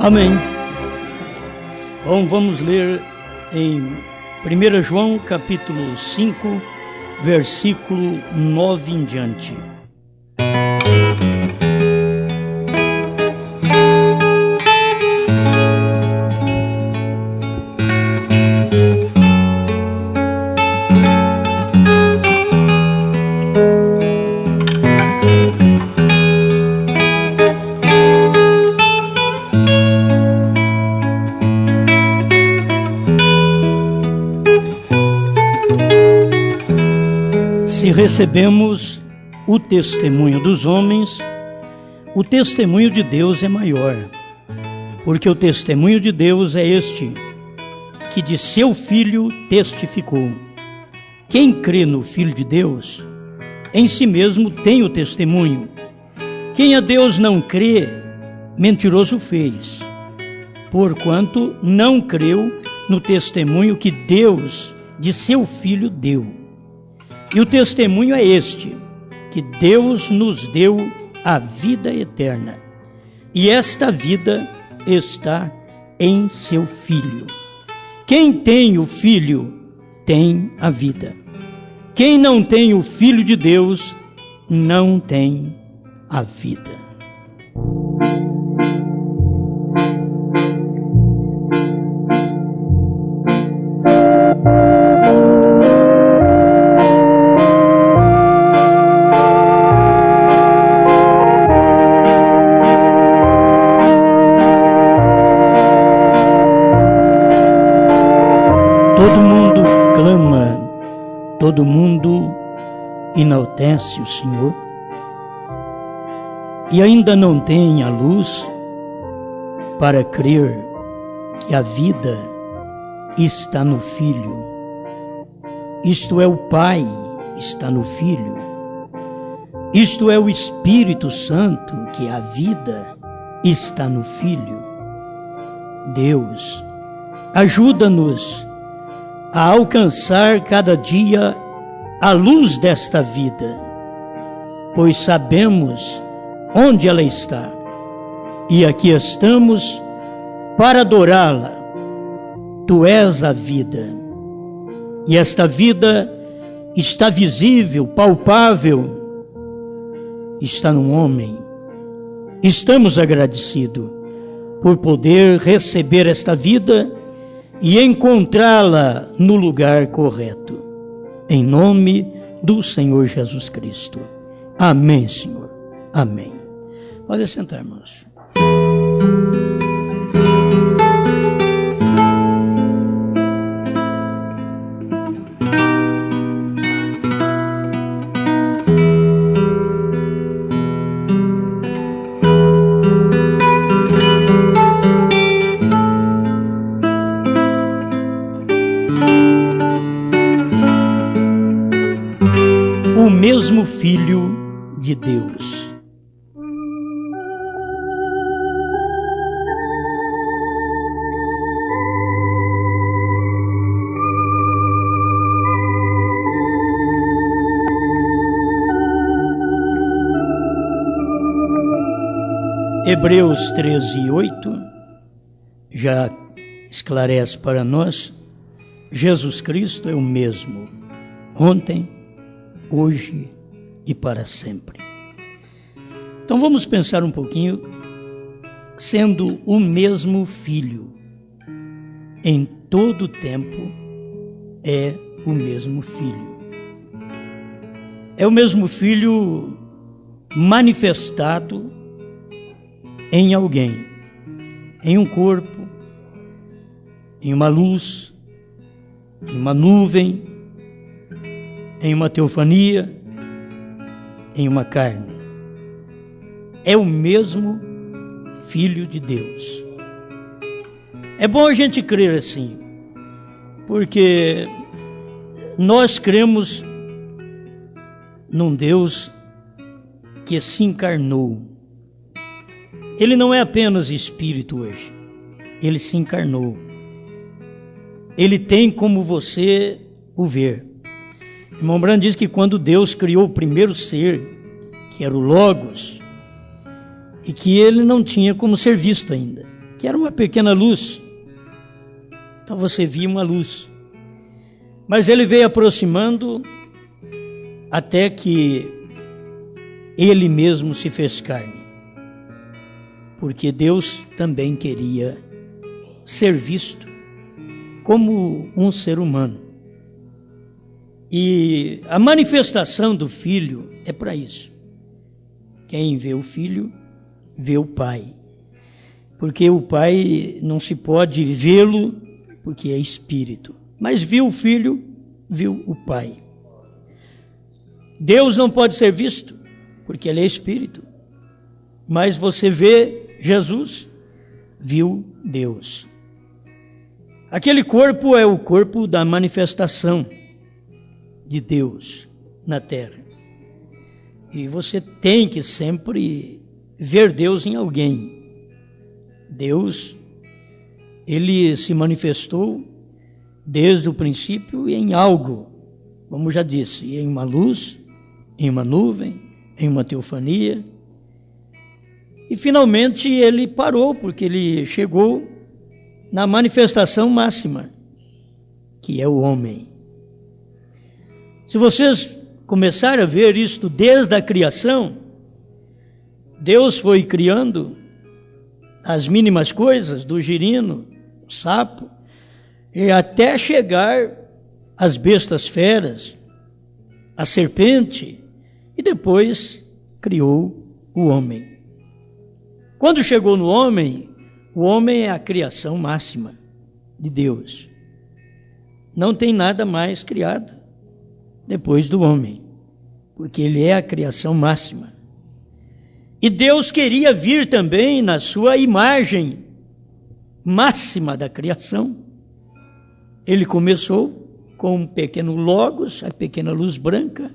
Amém. Bom, vamos ler em 1 João capítulo 5, versículo 9 em diante. Se recebemos o testemunho dos homens, o testemunho de Deus é maior, porque o testemunho de Deus é este, que de seu Filho testificou. Quem crê no Filho de Deus, em si mesmo tem o testemunho. Quem a Deus não crê, mentiroso fez, porquanto não creu no testemunho que Deus de seu Filho deu. E o testemunho é este, que Deus nos deu a vida eterna, e esta vida está em seu Filho. Quem tem o Filho tem a vida. Quem não tem o Filho de Deus não tem a vida. Todo mundo clama, todo mundo enaltece o Senhor, e ainda não tem a luz para crer que a vida está no Filho. Isto é, o Pai está no Filho. Isto é, o Espírito Santo, que a vida está no Filho. Deus, ajuda-nos a alcançar cada dia a luz desta vida, pois sabemos onde ela está, e aqui estamos para adorá-la. Tu és a vida, e esta vida está visível, palpável, está no homem. Estamos agradecidos por poder receber esta vida e encontrá-la no lugar correto. Em nome do Senhor Jesus Cristo. Amém, Senhor. Amém. Pode sentar, irmãos. O mesmo Filho de Deus. Hebreus 13:8 já esclarece para nós: Jesus Cristo é o mesmo, ontem, hoje e para sempre. Então vamos pensar um pouquinho, sendo o mesmo Filho, em todo tempo é o mesmo Filho. É o mesmo Filho manifestado em alguém, em um corpo, em uma luz, em uma nuvem, em uma teofania, em uma carne. É o mesmo Filho de Deus. É bom a gente crer assim, porque nós cremos num Deus que se encarnou. Ele não é apenas espírito hoje, ele se encarnou. Ele tem como você o ver. Irmão Branham diz que quando Deus criou o primeiro ser, que era o Logos, e que ele não tinha como ser visto ainda, que era uma pequena luz. Então você via uma luz. Mas ele veio aproximando até que ele mesmo se fez carne. Porque Deus também queria ser visto como um ser humano. E a manifestação do Filho é para isso. Quem vê o Filho, vê o Pai. Porque o Pai não se pode vê-lo, porque é Espírito. Mas viu o Filho, viu o Pai. Deus não pode ser visto, porque Ele é Espírito. Mas você vê Jesus, viu Deus. Aquele corpo é o corpo da manifestação de Deus na terra. E você tem que sempre ver Deus em alguém. Deus, Ele se manifestou desde o princípio em algo, como já disse, em uma luz, em uma nuvem, em uma teofania. E finalmente Ele parou, porque Ele chegou na manifestação máxima, que é o homem. Se vocês começarem a ver isto desde a criação, Deus foi criando as mínimas coisas, do girino, o sapo, e até chegar às bestas feras, a serpente, e depois criou o homem. Quando chegou no homem, o homem é a criação máxima de Deus. Não tem nada mais criado depois do homem, porque ele é a criação máxima. E Deus queria vir também na sua imagem máxima da criação. Ele começou com um pequeno logos, a pequena luz branca.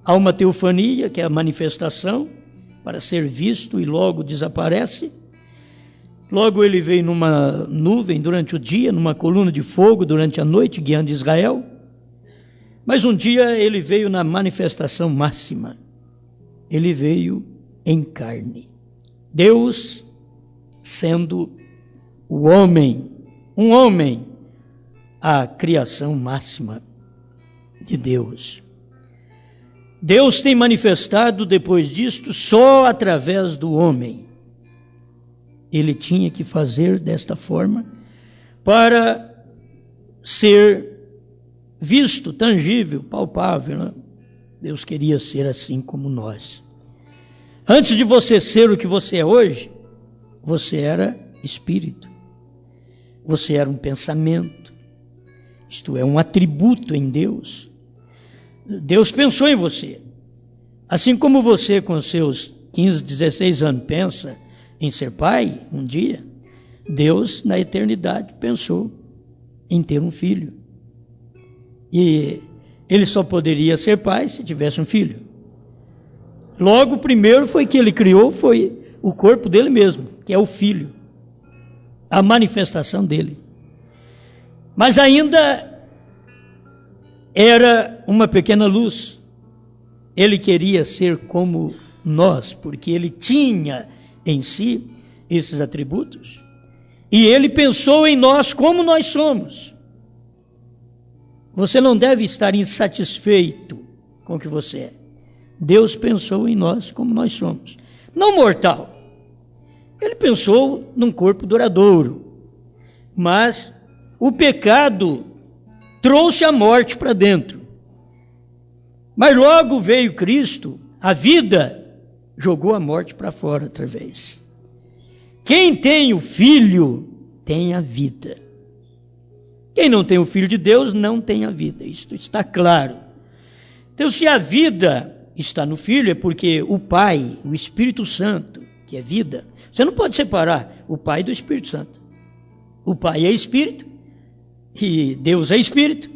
Há uma teofania, que é a manifestação, para ser visto e logo desaparece. Logo ele veio numa nuvem durante o dia, numa coluna de fogo durante a noite, guiando Israel. Mas um dia ele veio na manifestação máxima. Ele veio em carne. Deus sendo o homem, um homem, a criação máxima de Deus. Deus tem manifestado depois disto só através do homem. Ele tinha que fazer desta forma para ser visto, tangível, palpável, né? Deus queria ser assim como nós. Antes de você ser o que você é hoje, você era espírito. Você era um pensamento. Isto é, um atributo em Deus. Deus pensou em você. Assim como você, com seus 15, 16 anos, pensa em ser pai um dia, Deus, na eternidade, pensou em ter um filho. E ele só poderia ser pai se tivesse um filho. Logo, o primeiro foi que ele criou, foi o corpo dele mesmo, que é o filho, a manifestação dele. Mas ainda era uma pequena luz. Ele queria ser como nós, porque ele tinha em si esses atributos. E ele pensou em nós como nós somos. Você não deve estar insatisfeito com o que você é. Deus pensou em nós como nós somos. Não mortal. Ele pensou num corpo duradouro. Mas o pecado trouxe a morte para dentro. Mas logo veio Cristo, a vida jogou a morte para fora outra vez. Quem tem o Filho tem a vida. Quem não tem o Filho de Deus não tem a vida. Isto está claro. Então, se a vida está no Filho, é porque o Pai, o Espírito Santo, que é vida, você não pode separar o Pai do Espírito Santo. O Pai é Espírito e Deus é Espírito.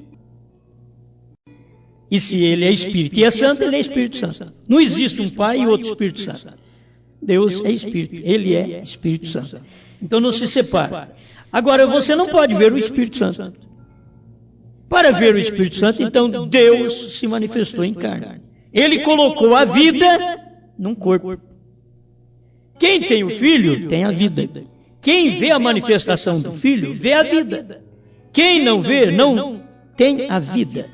E se Ele é Espírito e é Santo, Ele é Espírito Santo. Não existe um Pai e outro Espírito Santo. Deus é Espírito, Ele é Espírito Santo. Então não se separa. Agora você não pode ver o Espírito Santo. Para ver o Espírito Santo, então Deus se manifestou em carne. Ele colocou a vida num corpo. Quem tem o Filho tem a vida. Quem vê a manifestação do Filho, vê a vida. Quem não vê, não tem a vida.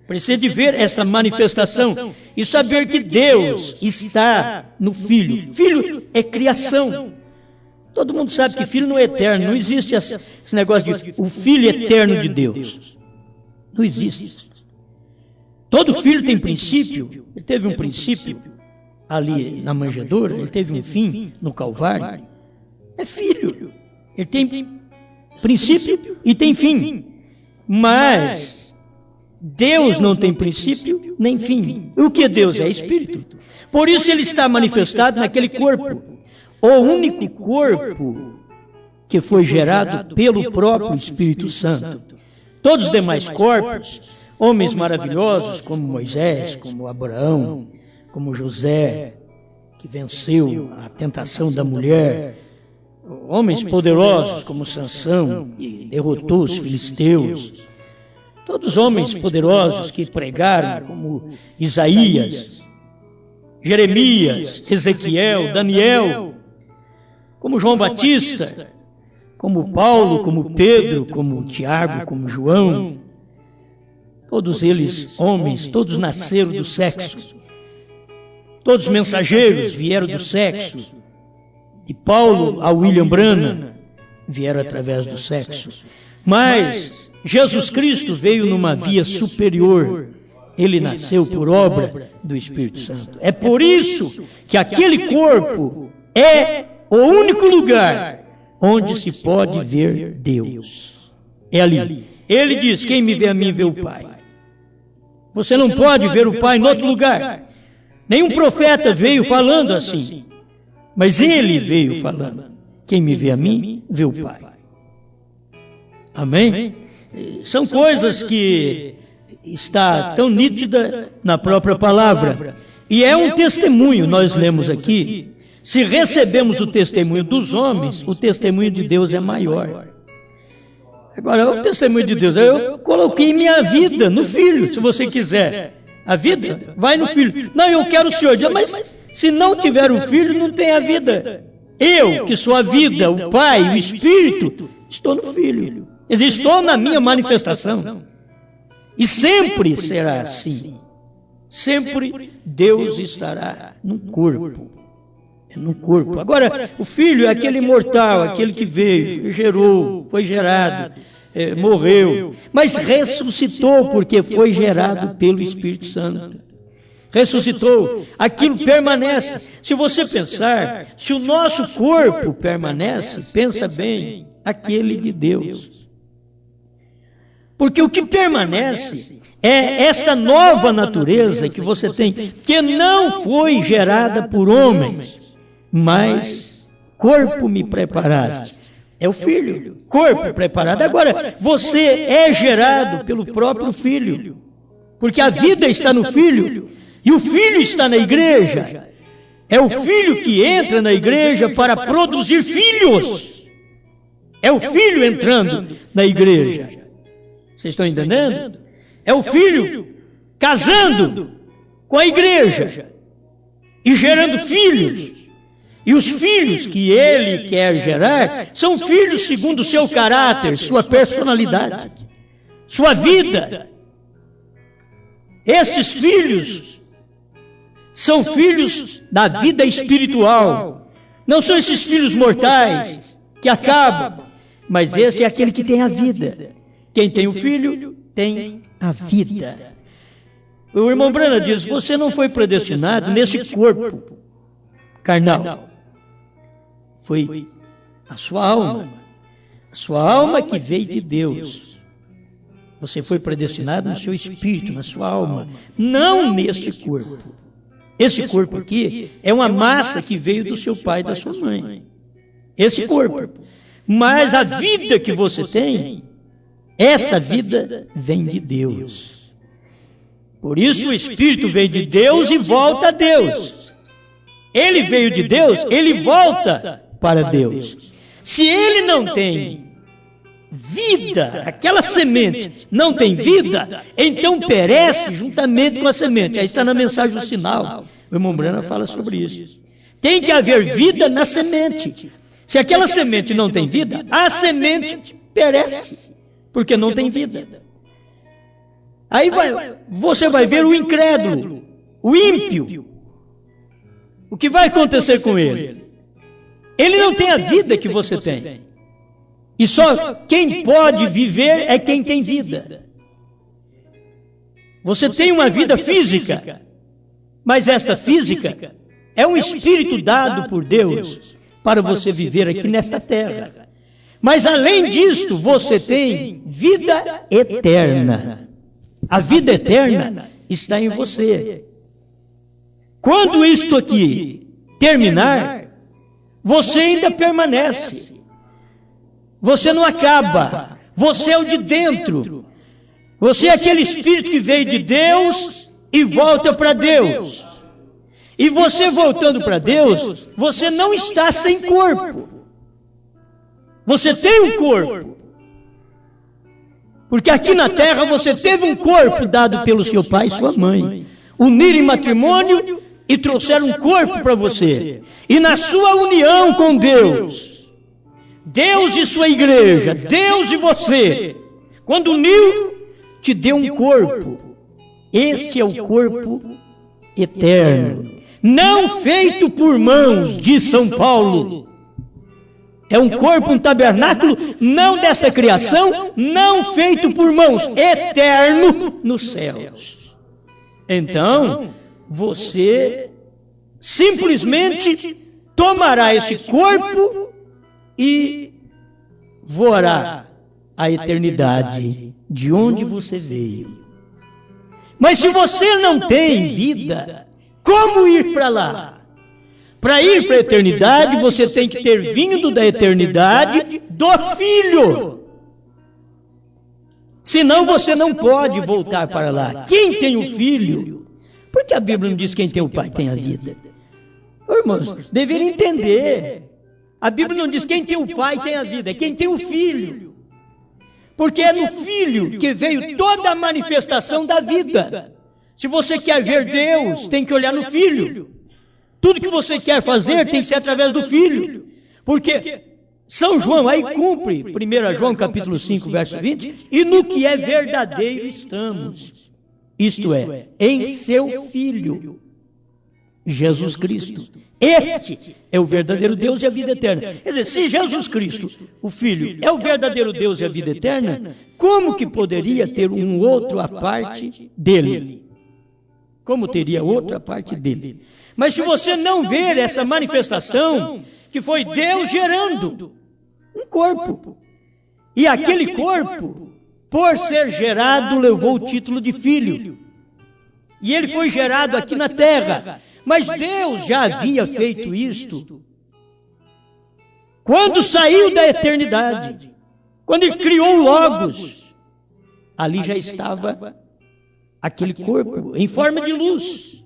Precisa de ver essa manifestação e saber que Deus está no Filho. Filho é criação. Todo mundo sabe que Filho não é eterno. Não existe esse negócio de o Filho eterno de Deus. Não existe. Todo filho tem princípio. Ele teve um princípio ali na manjedoura. Ele teve um fim no Calvário. É filho. Ele tem princípio e tem fim. Mas Deus não tem princípio nem fim. O que é Deus? É Espírito. Por isso ele está manifestado naquele corpo. O único corpo que foi gerado pelo próprio Espírito Santo. Todos os demais corpos, homens maravilhosos como Moisés, como Abraão, como José, que venceu a tentação da mulher, homens poderosos como Sansão, que derrotou os filisteus, todos os homens poderosos que pregaram, como Isaías, Jeremias, Ezequiel, Daniel, como João Batista, como Paulo, como Pedro, como Tiago, como João, todos eles homens, todos nasceram do sexo, todos mensageiros vieram do sexo, de Paulo a William Branham vieram através do sexo, mas Jesus Cristo veio numa via superior, ele nasceu por obra do Espírito Santo. É por isso que aquele corpo é o único lugar onde se pode ver Deus. É ali. Ele diz, quem me vê a mim, vê o Pai. Você não pode ver o Pai em outro lugar. Nenhum profeta veio falando assim. Mas ele veio falando. Quem me vê a mim, vê o Pai. Amém? São coisas que está tão nítida na própria palavra. E é um testemunho, nós lemos aqui. Se recebemos o testemunho dos homens, o testemunho de Deus é maior. Agora, o testemunho de Deus, eu coloquei minha vida no Filho, se você quiser. A vida vai no Filho. Não, eu quero o Senhor. Mas se não tiver o Filho, não tem a vida. Eu, que sou a vida, o Pai, o Espírito, estou no Filho. Estou na minha manifestação. E sempre será assim. Sempre Deus estará no corpo. No corpo. Agora, o Filho é aquele imortal, aquele que veio, gerou, foi gerado, morreu, mas ressuscitou porque foi gerado pelo Espírito Santo. Ressuscitou, aquilo permanece. Se você pensar, se o nosso corpo permanece, pensa bem, aquele de Deus. Porque o que permanece é esta nova natureza que você tem, que não foi gerada por homens, mas corpo me preparaste. É o Filho, corpo preparado. Agora, você é gerado pelo próprio Filho, porque a vida está no Filho, e o Filho está na igreja. É o Filho que entra na igreja para produzir filhos. É o Filho entrando na igreja. Vocês estão entendendo? É o Filho casando com a igreja e gerando filhos. E os filhos que ele quer gerar são filhos segundo o seu caráter, sua personalidade, sua vida. Estes filhos são filhos da vida espiritual. Não são esses filhos mortais que acabam, mas esse é aquele que tem a vida. Quem tem o Filho tem a vida. O irmão Branham diz, você não foi predestinado nesse corpo carnal. Foi a sua alma que veio de Deus. Você foi predestinado no seu espírito, na sua alma, não neste corpo. Esse corpo aqui é uma massa que veio do seu pai e da sua mãe. Esse corpo. Mas a vida que você tem, essa vida vem de Deus. Por isso o Espírito vem de Deus e volta a Deus. Ele veio de Deus, ele volta para Deus. Se ele não tem vida, aquela semente não tem vida, então perece juntamente com a semente. Aí está na mensagem do sinal. O irmão Branham fala sobre isso. Tem que haver vida na semente. Se aquela semente não tem vida, a semente perece, porque não tem vida. Aí você vai ver o incrédulo, o ímpio. O que vai acontecer com ele? Ele não tem a vida que você tem. E só quem pode viver é quem tem vida. Você tem uma vida física, mas esta física é um espírito dado por Deus para você viver aqui nesta terra. Mas além disto, você tem vida eterna. A vida eterna está em você. Quando isto aqui terminar, você ainda permanece. Você não acaba. Você é o de dentro. Você é aquele espírito que veio de Deus e volta para Deus. E você voltando para Deus, você não está sem corpo. Você tem um corpo. Porque aqui na terra você teve um corpo dado pelo seu pai e sua mãe. Uniram em matrimônio e trouxeram um corpo para você. E na sua união com Deus, Deus e sua igreja, Deus e você, quando uniu, te deu um corpo. Este é o corpo eterno, não feito por mãos, diz São Paulo. É um corpo, um tabernáculo, não dessa criação, não feito por mãos, eterno nos céus. Então, você simplesmente tomará esse corpo e voará à eternidade de onde você veio. Mas se você não tem vida, como ir para lá? Para ir para a eternidade, você tem que ter vindo da eternidade do Filho. Senão você não pode voltar para lá. Quem tem o Filho? Porque a Bíblia não diz quem tem o Pai tem a vida. Irmãos, deveriam entender. A Bíblia não diz quem tem o Pai tem a vida, é quem tem o Filho. Porque é no Filho que veio toda a manifestação da vida. Se você quer ver Deus, tem que olhar no Filho. Tudo que você quer fazer tem que ser através do Filho. Porque São João aí cumpre 1 João capítulo 5, verso 20, e no que é verdadeiro estamos. Isto é, em seu Filho, Jesus Cristo. Este é o verdadeiro Deus e a vida eterna. Quer dizer, se Jesus Cristo, o Filho, é o verdadeiro Deus e a vida eterna, como que poderia ter um outro à parte dele? Como teria outra parte dele? Mas se você não ver essa manifestação, que foi Deus gerando um corpo, e aquele corpo, por ser gerado, levou o título de filho, e ele foi gerado aqui na terra, mas Deus já havia feito isto quando saiu da eternidade, quando ele criou o Logos, ali já estava aquele corpo em forma de luz.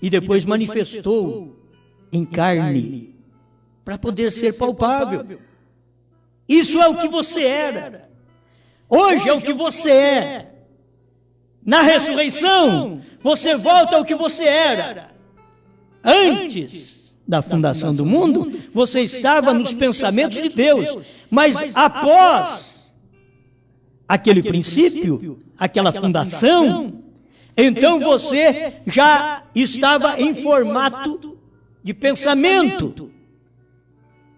E depois manifestou em carne, para poder ser palpável. Isso é o que você era. Hoje é o que você é. Na ressurreição, você volta ao que você era. Antes da fundação do mundo, você estava nos pensamentos de Deus. Mas após aquele princípio, aquela fundação, então você já estava em formato de pensamento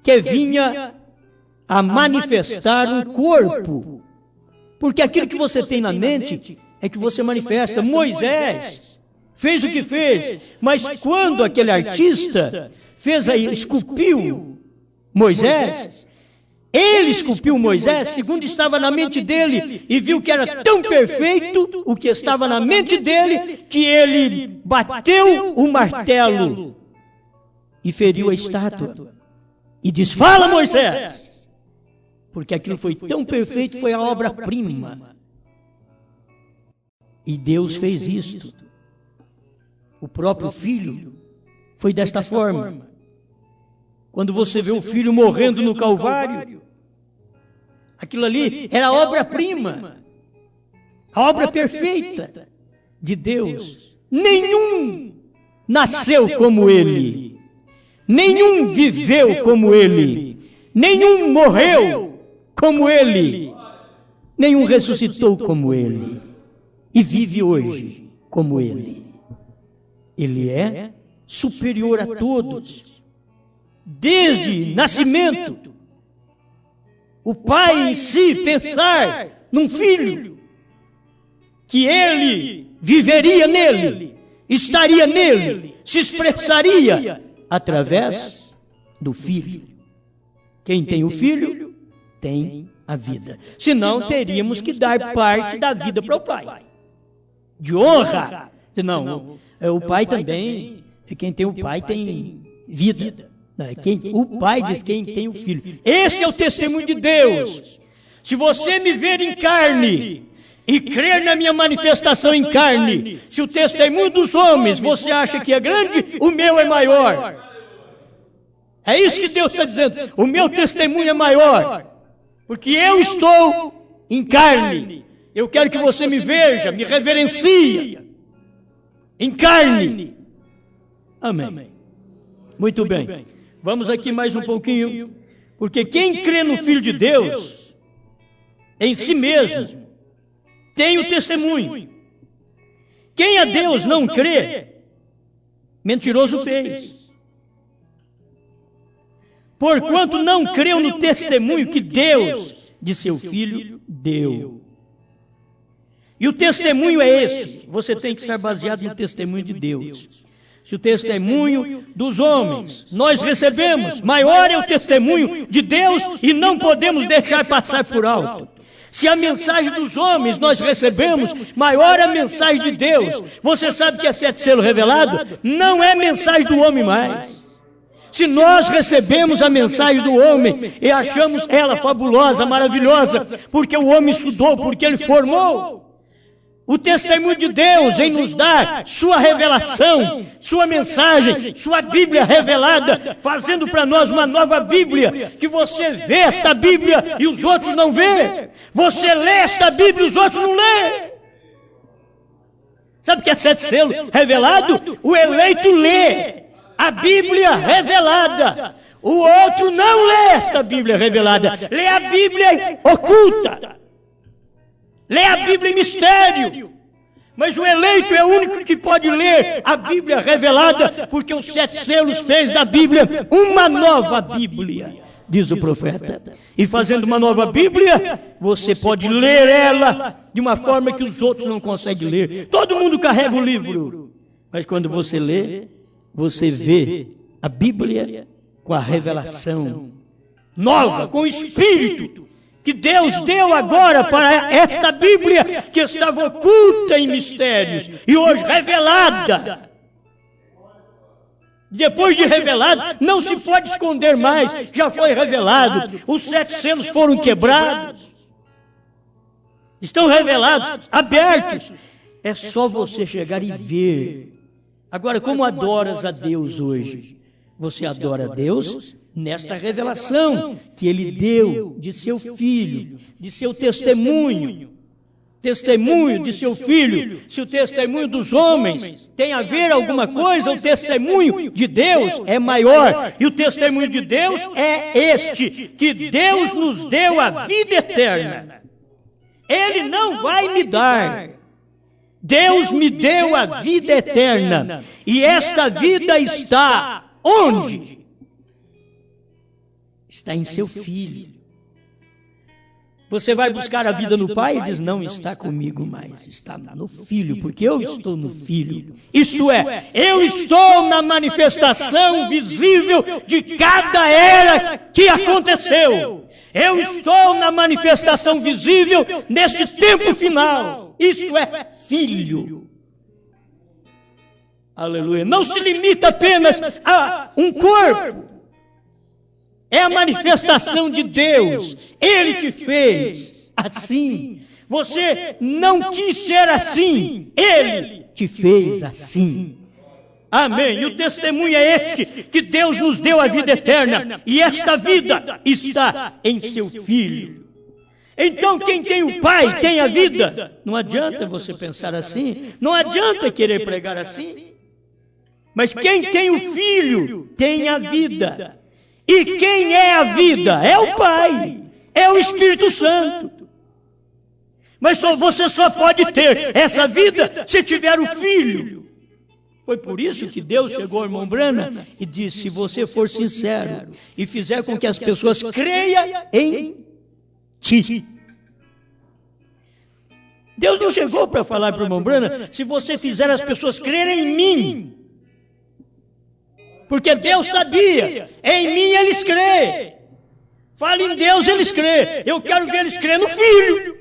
que vinha a manifestar um corpo. Porque aquilo que você tem na mente é que você manifesta. Moisés fez o que fez, mas quando aquele artista fez aí, esculpiu Moisés, ele esculpiu Moisés segundo estava na mente dele e viu que era tão perfeito o que estava na mente dele que ele bateu o martelo e feriu a estátua e diz: fala, Moisés, porque aquilo foi tão perfeito, foi a obra-prima. E Deus fez isto. O próprio Filho foi desta forma. Quando você vê o Filho morrendo no Calvário, aquilo ali era a obra-prima, a obra perfeita de Deus. Nenhum nasceu como ele. nenhum viveu como ele, nenhum morreu como ele, nenhum ressuscitou como ele e vive hoje como ele. Ele é superior a todos, desde nascimento. O pai em si pensar num filho, que ele viveria nele, estaria nele, se expressaria através do filho. Quem tem o filho, tem a vida. Senão, teríamos que dar parte da vida para o pai. De honra. Não, o pai também, quem tem o pai tem vida. O pai diz quem tem o filho. Esse é o testemunho de Deus. Se você me ver em carne e crer na minha manifestação em carne, se o testemunho dos homens você acha que é grande, o meu é maior. É isso que Deus está dizendo. O meu testemunho é maior, porque eu estou em carne. Eu quero que você me veja, me reverencie em carne. Amém. Muito bem. Vamos aqui mais um pouquinho, porque quem crê no Filho de Deus, em si mesmo, tem o testemunho. Quem a Deus não crê, mentiroso fez. Porquanto não creu no testemunho que Deus de seu Filho deu. E o testemunho é este. Você tem que estar baseado no testemunho de Deus. Se o testemunho dos homens nós recebemos, maior é o testemunho de Deus e não podemos deixar passar por alto. Se a mensagem dos homens nós recebemos, maior é a mensagem de Deus. Você sabe que é 7 selo revelado? Não é mensagem do homem mais. Se nós recebemos a mensagem do homem e achamos ela fabulosa, maravilhosa, porque o homem estudou, porque ele formou, o testemunho de Deus em nos dar sua revelação, sua mensagem, sua Bíblia revelada, fazendo para nós uma nova Bíblia, que você vê esta Bíblia e os outros não vê. Você lê esta Bíblia e os outros não lê. Sabe o que é 7 selo revelado? O eleito lê a Bíblia revelada. O outro não lê esta Bíblia revelada, lê a Bíblia oculta. Lê a Bíblia em mistério. Mas o eleito é o único que pode ler a Bíblia revelada, porque os 7 selos fez da Bíblia uma nova Bíblia, diz o profeta. E fazendo uma nova Bíblia, você pode ler ela de uma forma que os outros não conseguem ler. Todo mundo carrega o livro, mas quando você lê, você vê a Bíblia com a revelação nova, com o Espírito que Deus deu agora para esta Bíblia, que estava oculta em mistérios, e hoje revelada. Depois de revelado, não se pode esconder mais, já foi revelado, os 7 selos foram quebrados, estão revelados, abertos, é só você chegar e ver. Agora, como adoras a Deus hoje? Você adora a Deus nesta revelação que Ele deu de seu Filho, de seu testemunho de seu Filho. Se o testemunho dos homens tem a ver alguma coisa, o testemunho de Deus é maior. E o testemunho de Deus é este, que Deus nos deu a vida eterna. Ele não vai me dar. Deus me deu a vida eterna. E esta vida está onde? Está em seu Filho. Você vai buscar a vida no Pai e diz, não está comigo mais, está no Filho, porque eu estou no Filho. Isto é, eu estou na manifestação visível de cada era que aconteceu. Eu estou na manifestação visível neste tempo final. Isso é Filho. Aleluia. Não se limita apenas a um corpo. É a manifestação de Deus. Ele te fez assim. Você não quis ser assim. Ele te fez assim. Amém. E o testemunho é este, que Deus nos deu a vida eterna. E esta vida está em seu Filho. Então quem tem o Pai tem a vida. Não adianta você pensar assim. Não adianta querer pregar assim. Mas quem tem o Filho tem a vida. E quem é a vida? É o Pai, é o Espírito Santo. Mas você só pode ter essa vida se tiver o Filho. Foi por isso que Deus chegou ao irmão Branham e disse: se você for sincero e fizer com que as pessoas creiam em ti. Deus não chegou para falar para o irmão Branham: se você fizer as pessoas crerem em mim. Porque Deus sabia, em mim eles creem. Fala em Deus, eles creem. Eu quero ver eles crerem no Filho.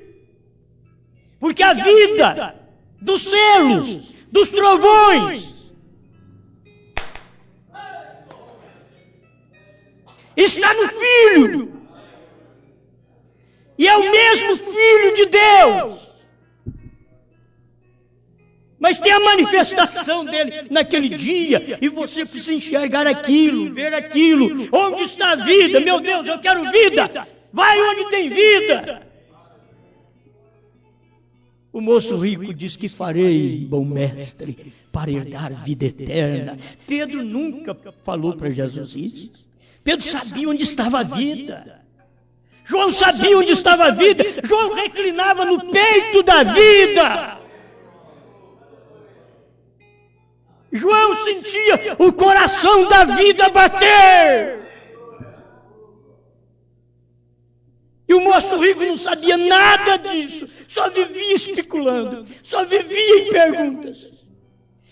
Porque a vida dos selos, dos trovões, está no Filho. E é o mesmo Filho de Deus. Mas tem a manifestação dele naquele dia, e você precisa enxergar aquilo, ver aquilo. Onde está a vida? Meu Deus, eu quero vida. Vai onde tem vida. O moço rico diz: que farei, bom mestre, para herdar vida eterna? Pedro nunca falou para Jesus isso. Pedro sabia onde estava a vida. João sabia onde estava a vida. João reclinava no peito da vida. João sentia o coração da vida bater. E o moço rico não sabia nada disso. Só vivia especulando. Só vivia em perguntas.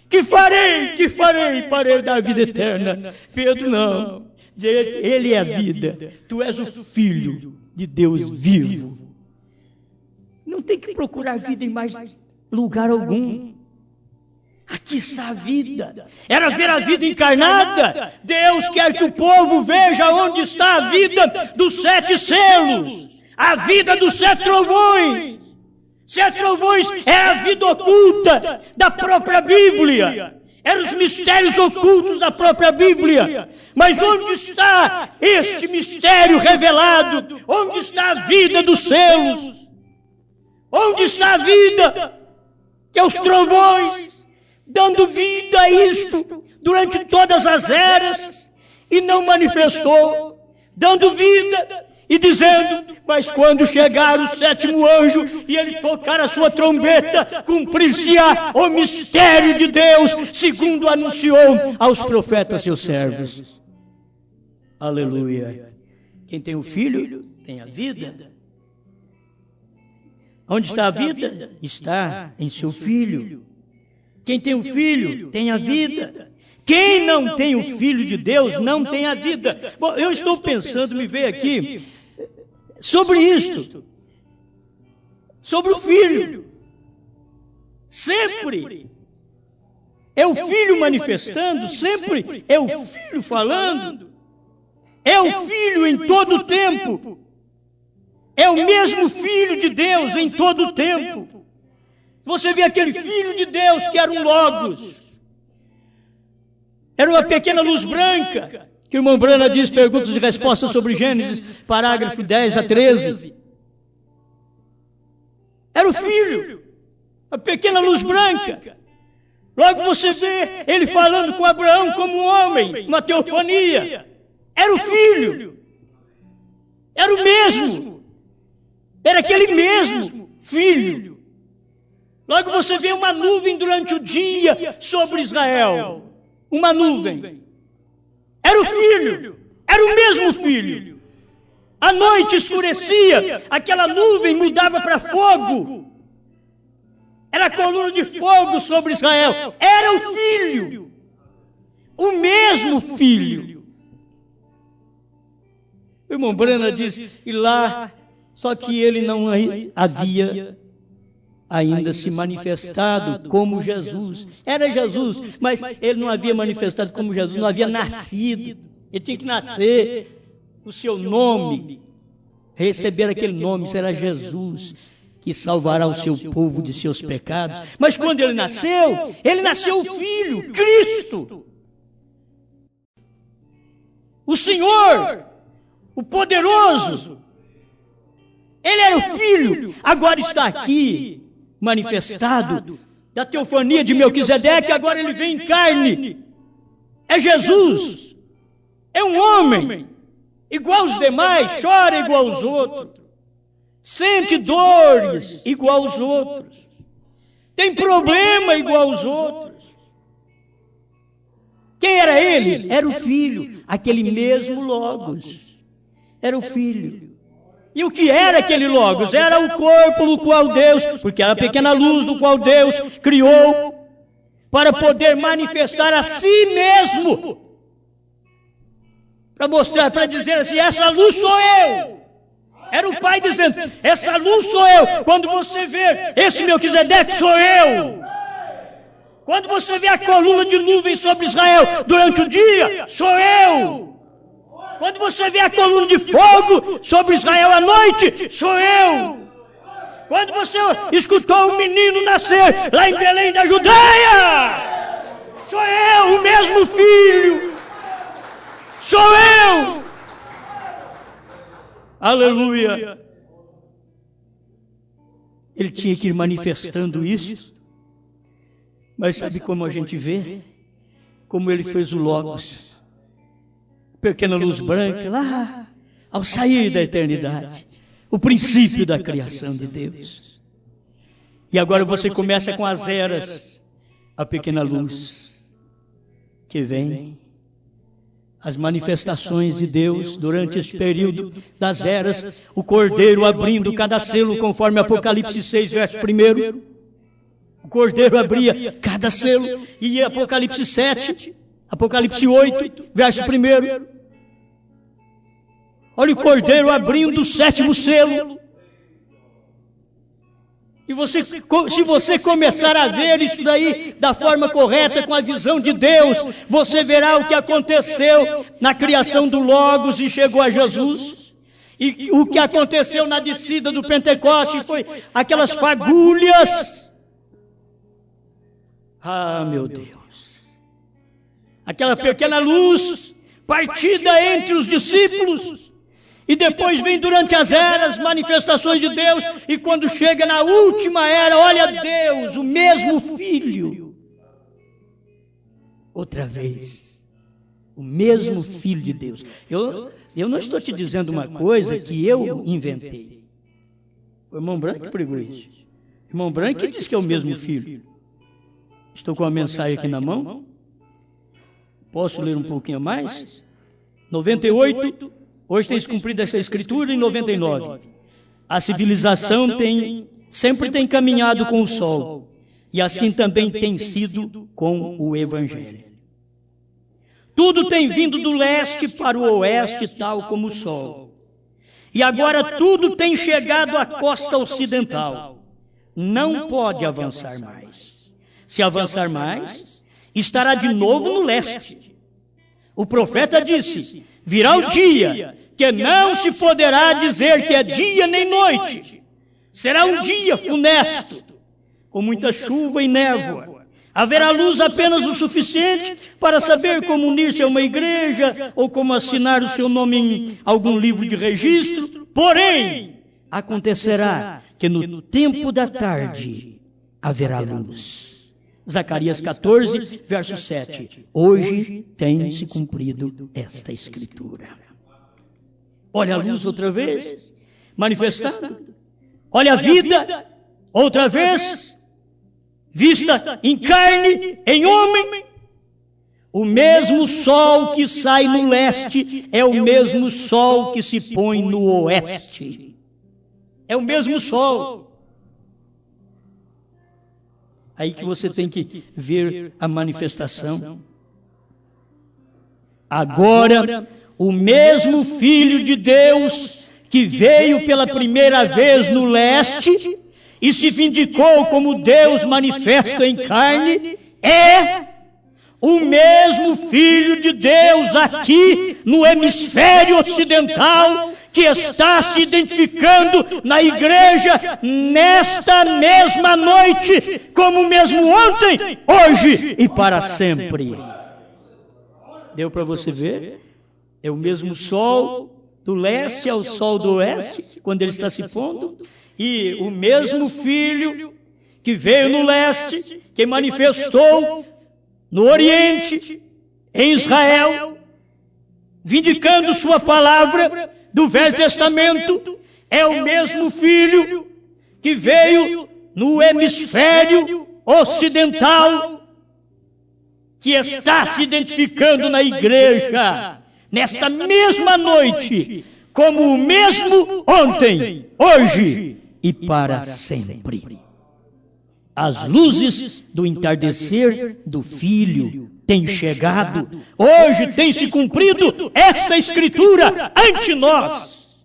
Que farei para herdar a vida eterna? Pedro não. Ele é a vida. Tu és o Filho de Deus vivo. Não tem que procurar vida em mais lugar algum. Aqui está a vida. Era ver a vida encarnada. Deus quer que o povo veja onde está a vida dos 7 selos. A vida dos 7 trovões. 7 trovões é a vida oculta da própria Bíblia. Eram os mistérios ocultos da própria Bíblia. Mas onde está este mistério revelado? Onde está a vida dos selos? Onde está a vida? Que é os trovões, dando vida a isto durante todas as eras, e não manifestou, dando vida e dizendo: mas quando chegar o 7º anjo e ele tocar a sua trombeta, cumprir-se-á o mistério de Deus, segundo anunciou aos profetas seus servos. Aleluia. Quem tem o Filho tem a vida. Onde está a vida? Está em seu Filho. Quem tem o Filho tem a vida. Quem não tem o Filho de Deus não tem a vida. Bom, eu estou pensando, me veio aqui, sobre isto. Sobre o Filho. Sempre é o Filho manifestando, sempre é o Filho falando. É o Filho em todo o tempo. É o mesmo Filho de Deus em todo o tempo. Você vê aquele Filho de Deus que era um Logos. Era uma pequena luz branca, que o irmão Branham diz, perguntas e respostas sobre Gênesis, parágrafo 10 a 13. Era o Filho, a pequena luz branca. Logo você vê ele falando com Abraão como um homem, uma teofania. Era o Filho. Era o mesmo. Era aquele mesmo Filho. Logo você vê uma nuvem durante o dia sobre Israel. Uma nuvem. Era o Filho. Era o mesmo Filho. À noite escurecia, aquela nuvem mudava para fogo. Era a coluna de fogo sobre Israel. Era o Filho. O mesmo Filho. O irmão Branham diz, e lá, só que ele não havia ainda se manifestado como Jesus. Era Jesus, mas ele não havia manifestado como Jesus, não havia nascido. Ele tinha que nascer, o seu nome, receber aquele nome, será Jesus, que salvará o seu povo de seus pecados. Mas quando ele nasceu o Filho, Cristo. O Senhor, o poderoso. Ele era o Filho, agora está aqui, manifestado, da teofania de Melquisedeque, agora ele vem em carne. é Jesus. É um homem, igual aos demais, chora igual aos outros, sente dores igual aos outros, tem problema igual aos outros. Quem era ele? Era o Filho, aquele mesmo Logos. Era o Filho. E o que era aquele Logos? Era o corpo no qual Deus, porque era a pequena luz no qual Deus criou para poder manifestar a si mesmo. Para mostrar, para dizer assim, essa luz sou eu. Era o Pai dizendo, essa luz sou eu. Quando você vê esse Melquisedeque, sou eu. Quando você vê a coluna de nuvem sobre Israel durante o dia, sou eu. Quando você vê a coluna de fogo sobre Israel à noite, sou eu. Quando você escutou o menino nascer lá em Belém da Judeia, sou eu, o mesmo Filho. Sou eu. Aleluia. Ele tinha que ir manifestando isso. Mas sabe como a gente vê? Como ele fez o Logos. Pequena luz branca, lá, ao sair da eternidade. O princípio da criação de Deus. E agora você começa com as eras. A pequena luz que vem. As manifestações de Deus durante este período das eras. O Cordeiro abrindo cada selo conforme Apocalipse 6, verso 1. O Cordeiro abria cada selo. E Apocalipse 7, Apocalipse 8, verso 1. Olha o Cordeiro abrindo o 7º selo. E se você começar a ver isso daí da forma correta, com a visão de Deus, você verá o que aconteceu na criação do Logos e chegou a Jesus. E o que aconteceu na descida do Pentecoste foi aquelas fagulhas. Ah, meu Deus. Aquela pequena luz partida entre os discípulos. E depois vem durante as eras manifestações de Deus. E quando chega na última era, olha Deus, o mesmo Filho. Outra vez. O mesmo Filho de Deus. Eu não estou te dizendo uma coisa que eu inventei. O irmão Branco que pregou isso. O irmão Branco que diz que é o mesmo Filho. Estou com a mensagem aqui na mão. Posso ler um pouquinho mais? 98. Hoje tem se cumprido essa escritura em 99. A civilização sempre tem caminhado com o sol. E assim também tem sido com o Evangelho. Tudo tem vindo do leste para o oeste, tal como o sol. E agora tudo tem chegado à costa ocidental. Não pode avançar mais. Se avançar mais, estará de novo no leste. O profeta disse, virá o dia que não se poderá dizer que é dia nem noite. Será um dia funesto, com muita chuva e névoa. Haverá luz apenas o suficiente para saber como unir-se a uma igreja ou como assinar o seu nome em algum livro de registro. Porém, acontecerá que no tempo da tarde haverá luz. Zacarias 14, verso 7. Hoje tem se cumprido esta escritura. Olha a luz outra vez, manifestada. Olha a vida, outra vez, vista em carne, em homem. O mesmo sol que sai no leste é o mesmo sol que se põe no oeste. É o mesmo sol. Aí que você tem que ver a manifestação. Agora, o mesmo Filho de Deus que veio pela primeira vez no leste e se vindicou como Deus manifesto em carne, é o mesmo Filho de Deus aqui no hemisfério ocidental que está se identificando na igreja nesta mesma noite, como mesmo ontem, hoje e para sempre. Deu para você ver? É o mesmo sol do leste ao sol do oeste, quando ele está se pondo, e o mesmo Filho que veio no leste, que manifestou no oriente, em Israel, vindicando sua palavra do Velho Testamento, é o mesmo Filho que veio no hemisfério ocidental, que está se identificando na igreja, nesta mesma noite, como o mesmo ontem, hoje e para sempre. As luzes do entardecer do Filho têm chegado, hoje tem se cumprido esta escritura ante nós.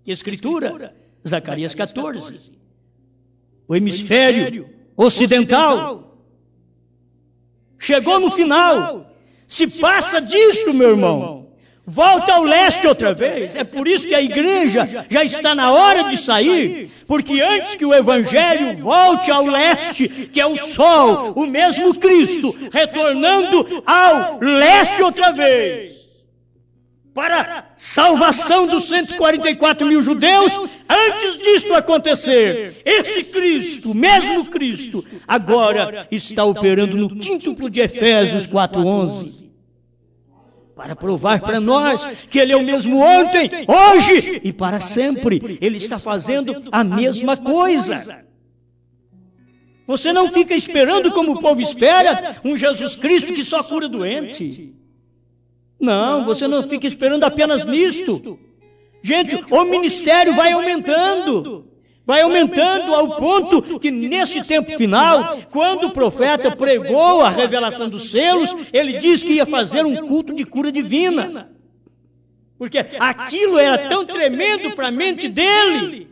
Que escritura? Zacarias 14. O hemisfério ocidental chegou no final. Se passa disto, meu irmão, volta ao leste outra vez. É por isso que a igreja já está na hora de sair, porque antes que o evangelho volte ao leste, que é o sol, o mesmo Cristo, retornando ao leste outra vez, para salvação dos 144 mil judeus, antes disto acontecer, esse Cristo, mesmo Cristo, agora está operando no quíntuplo de Efésios 4:11, para provar para nós que Ele é o mesmo ontem, hoje e para sempre. Ele está fazendo a mesma coisa. Você não fica esperando como o povo espera, um Jesus Cristo que só cura doente. Não, você não fica esperando apenas nisto. Gente, o ministério vai aumentando ao ponto que nesse tempo final, quando o profeta pregou a revelação dos selos, ele disse que ia fazer um culto de cura divina. Porque aquilo era tão tremendo para a mente dele,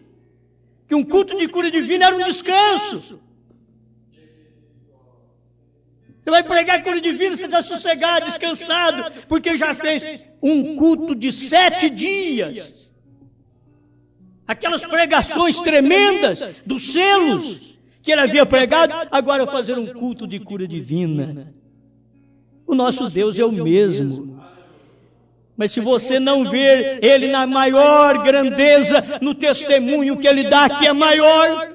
que um culto de cura divina era um descanso. Você vai pregar cura divina, você está sossegado, descansado, porque já fez um culto de 7 dias. Aquelas pregações tremendas dos selos que ele havia pregado, agora fazer um culto de cura divina. O nosso Deus é o mesmo. Mas se você não ver Ele na maior grandeza, no testemunho que Ele dá, que é maior,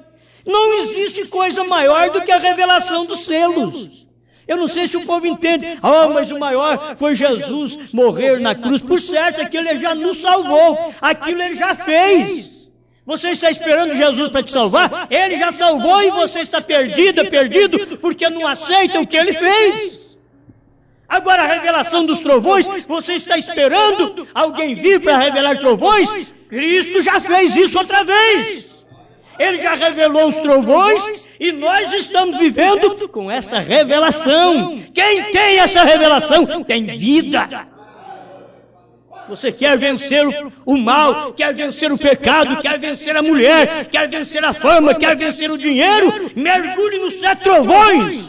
não existe coisa maior do que a revelação dos selos. Eu não sei se o povo entende. Mas o maior foi Jesus morrer na cruz. Por certo, aquilo Ele já nos salvou. Aquilo Ele já fez. Você está esperando Jesus para te salvar? Ele já salvou e você está perdido, porque não aceita o que Ele fez. Agora a revelação dos trovões, você está esperando alguém vir para revelar trovões? Cristo já fez isso outra vez. Ele já revelou os trovões e nós estamos vivendo com esta revelação. Quem tem essa revelação tem vida. Você quer vencer o mal, quer vencer o pecado, quer vencer a mulher, quer vencer a fama, quer vencer o dinheiro, mergulhe nos 7 trovões.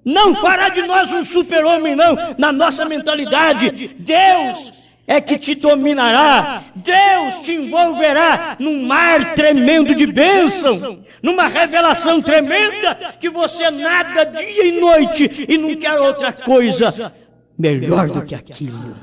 Não fará de nós um super-homem, não, na nossa mentalidade. Deus é que te dominará, Deus te envolverá num mar tremendo de bênção, numa revelação tremenda, que você nada dia e noite e não quer outra coisa melhor do que aquilo.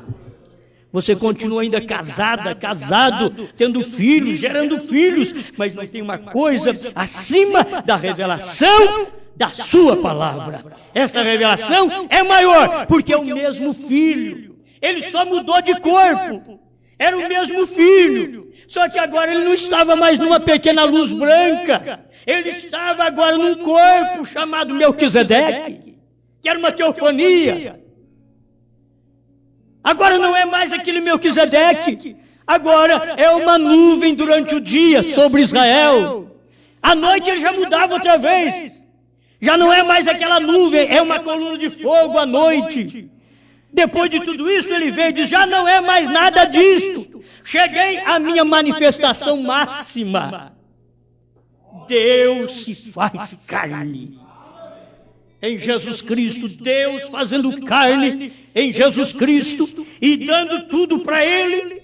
Você continua ainda casado, tendo filhos, gerando filhos, mas não tem uma coisa acima da revelação da sua palavra. Esta revelação é maior, porque é o mesmo Filho. Ele só mudou de corpo. Era o mesmo Filho. Só que agora ele não estava mais numa pequena luz branca. Ele estava agora num corpo chamado Melquisedeque, que era uma teofania. Agora não é mais aquele Melquisedeque. Agora é uma nuvem durante o dia sobre Israel. À noite ele já mudava outra vez. Já não é mais aquela nuvem, é uma coluna de fogo à noite. Depois de tudo isso, ele veio e diz: já não é mais nada disto. Cheguei à minha manifestação máxima. Deus se faz carne. Em Jesus Cristo, Deus fazendo carne em Jesus Cristo e dando tudo para Ele.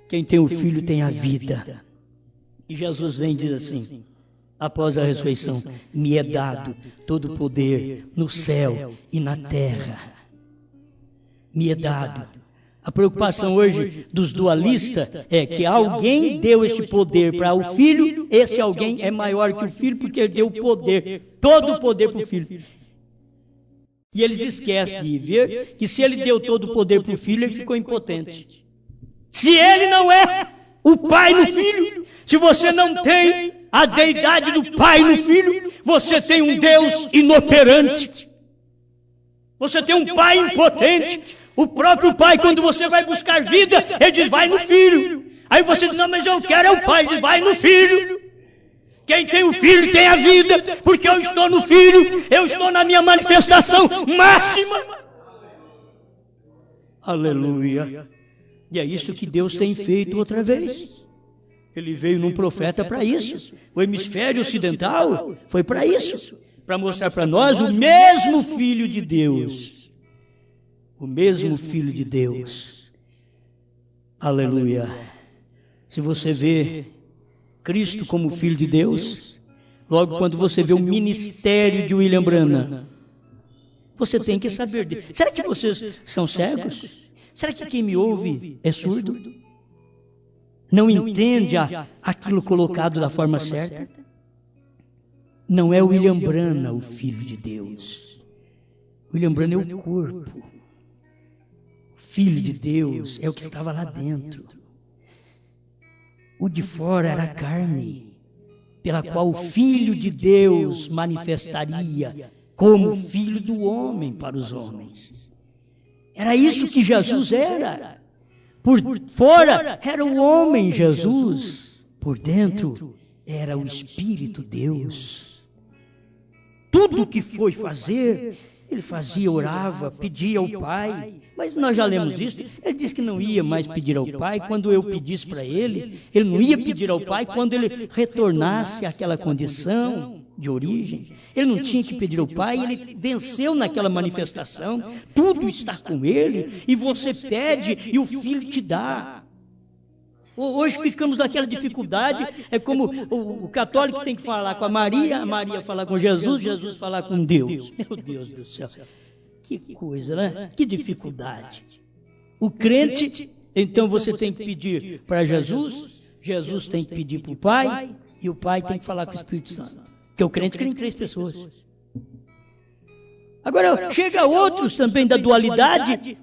Quem tem o Filho tem a vida. E Jesus vem e diz assim, após a ressurreição: me é dado todo o poder no céu e na terra. Me é dado. A preocupação hoje dos dualistas é que alguém deu este poder para o Filho, esse alguém é maior que o Filho porque deu o poder, todo o poder para o Filho. E eles esquecem de ver que se ele deu todo o poder para o filho, ele ficou impotente. Se ele não é o pai no filho, se você não tem a deidade do pai no filho, você tem um Deus inoperante. Você tem um pai impotente. O próprio pai, quando você vai buscar vida, ele diz, vai no filho. Aí você diz, não, mas eu quero é o pai. Ele diz, vai no filho. Quem tem o filho tem a vida, porque eu estou no filho, eu estou na minha manifestação máxima. Aleluia. E é isso que Deus tem feito outra vez. Ele veio num profeta para isso. O hemisfério ocidental foi para isso, para mostrar para nós o mesmo Filho de Deus. O mesmo Filho de Deus. Aleluia. Se você vê Cristo como Filho de Deus, logo quando você vê o ministério de William Branham, você tem que saber dele. Será que vocês são cegos? Será que quem me ouve é surdo? Não entende aquilo colocado da forma certa? Não é William Branham o Filho de Deus. William Branham é o corpo. O Filho de Deus é o que estava lá dentro. O de fora era a carne, pela qual o Filho de Deus manifestaria como Filho do homem para os homens. Era isso que Jesus era. Por fora era o homem Jesus, por dentro era o Espírito Deus. Tudo o que foi fazer, ele fazia, orava, pedia ao Pai. Mas nós já lemos isso. Ele disse que não ia mais pedir ao Pai quando eu pedisse para ele. Ele não ia pedir ao Pai quando ele retornasse àquela condição de origem. Ele não tinha que pedir ao Pai, ele venceu naquela manifestação. Tudo está com ele e você pede e o Filho te dá. Hoje ficamos naquela dificuldade, é como o católico tem que falar com a Maria falar com Jesus, Jesus falar com Deus. Meu Deus do céu. Que coisa, né? Que dificuldade. O crente, então você tem que pedir para Jesus, Jesus tem que pedir para o Pai, e o Pai tem que falar com o Espírito Santo. Porque o crente crê em 3 pessoas. Agora, chega outros também da dualidade.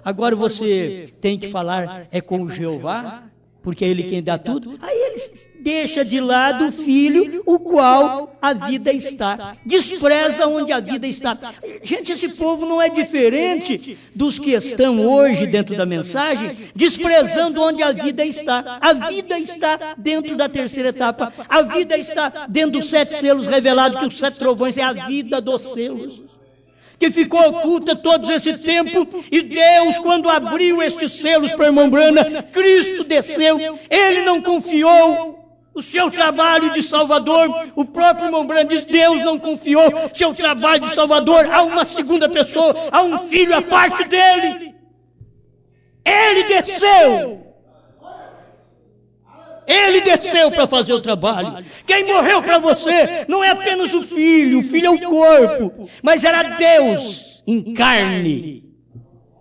Agora você tem que falar com o Jeová, porque é ele quem dá tudo. Aí eles deixam de lado o Filho, o qual a vida está. Despreza onde a vida está. Gente, esse povo não é diferente dos que estão hoje dentro da mensagem, desprezando onde a vida está. A vida está dentro da terceira etapa. A vida está dentro dos 7 selos revelados, que os 7 trovões é a vida dos selos, que ficou oculta todo esse tempo, e Deus, quando abriu estes selos para o irmão Branham, Cristo desceu, ele não confiou o seu trabalho de Salvador, o próprio irmão Branham diz, Deus não confiou seu trabalho de Salvador a uma segunda pessoa, a um filho à parte dele. Ele desceu. Ele desceu para fazer o trabalho. Quem morreu para você não é apenas o filho é o corpo, mas era Deus em carne.